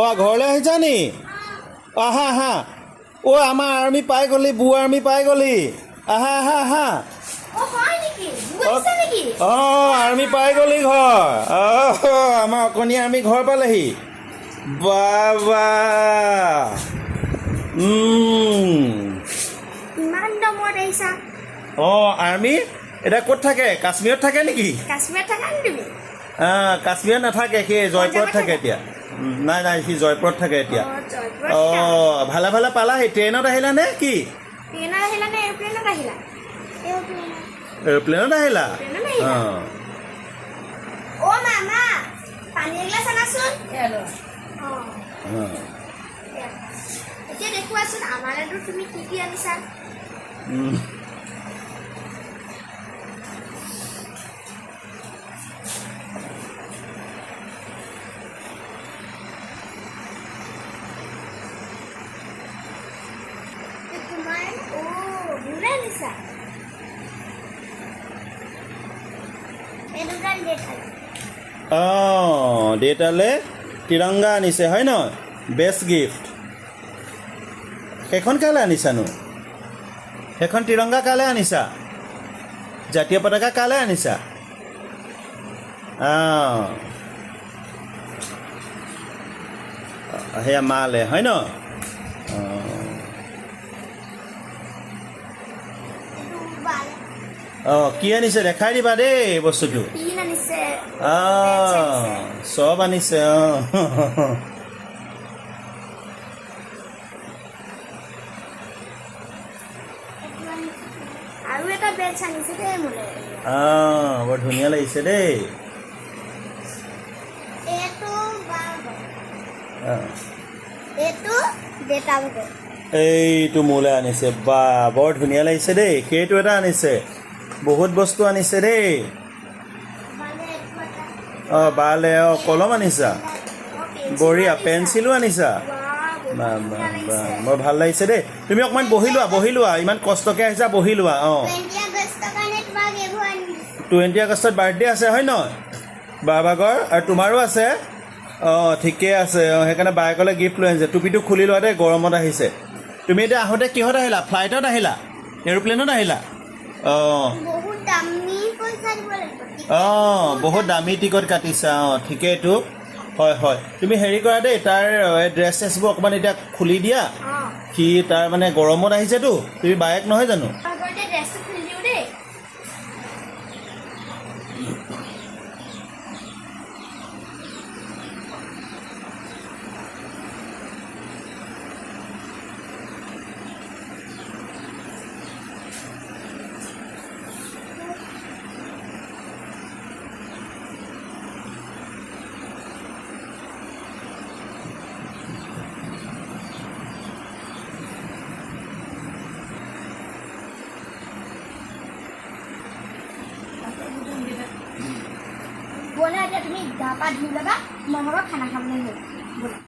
অ' ঘৰলৈ আহিছা নি? আহা আহা। অ' আমাৰ আৰ্মি পাই গ'লি, বু আৰ্মি পাই গ'লি। আহা আহা আহা। অঁ আৰ্মি পাই গ'লি ঘৰ। আমাৰ অকণি আৰ্মি ঘৰ পালেহি। বাহ বাহ। ইমান দমত আহিছা। অঁ আৰ্মি এতিয়া ক'ত থাকে? কাশ্মীৰত থাকে নেকি? কাশ্মীৰত থাকা নি তুমি? কাশ্মীৰত নাথাকে, সি জয়পুৰত থাকে এতিয়া। নাই নাই, সি জয়পুৰত থাকে এতিয়া। অঁ ভালে ভালে পালাহি। ট্ৰেইনত আহিলা নে কি? ট্ৰেইনত আহিলা নে এৰোপ্লেনত আহিলা? এৰোপ্লেনত আহিলা? অঁ অ' মামা পানী এগিলাচ আনাচোন। এতিয়া দেখুৱাচোন আমালৈতো তুমি কি কি আনিছা। অঁ দেউতালৈ তিৰংগা আনিছে হয় নহয়? Best gift. সেইখন কালৈ আনিছানো? সেইখন তিৰংগা কালৈ আনিছা? জাতীয় পতাকা কালৈ আনিছা? সেয়া মালে হয় ন? অঁ কি আনিছে দেখাই দিবা দেই বস্তুটো। চব আনিছে। আৰু এটা বেচ আনিছে দেই মোলে। বৰ ধুনীয়া লাগিছে দেই। এইটো মোলৈ আনিছে। বা বৰ ধুনীয়া লাগিছে দেই। সেইটো এটা আনিছে। বহুত বস্তু আনিছে দেই। অঁ বালে কলম আনিছা? বঢ়িয়া। পেঞ্চিলো আনিছা? বৰ ভাল লাগিছে দেই। তুমি অকণমান বহি লোৱা ইমান কষ্টকৈ আহিছা, বহি লোৱা। 20 আগষ্টত বাৰ্থডে আছে হয় নহয়? বাৰ ভাগৰ আৰু তোমাৰো আছে। অঁ ঠিকে আছে। সেইকাৰণে বায়েকলৈ গিফ্ট লৈ আনিছে। টুপিটো খুলি লোৱা দেই, গৰমত আহিছে। তুমি এতিয়া আহোঁতে কিহত আহিলা? ফ্লাইটত আহিলা? এৰোপ্লেনত আহিলা? বহুত দামী টিকট কাটিছা। ঠিকেইতো। হয় হয়। তুমি হেৰি কৰা দেই, তাৰ ড্ৰেছ চেছবোৰ অকণমান এতিয়া খুলি দিয়া। সি তাৰ মানে গৰমত আহিছেতো। তুমি বায়েক নহয় জানো? ব'লা এতিয়া তুমি গা পা ধুই ল'বা, মই খানা খাবলৈ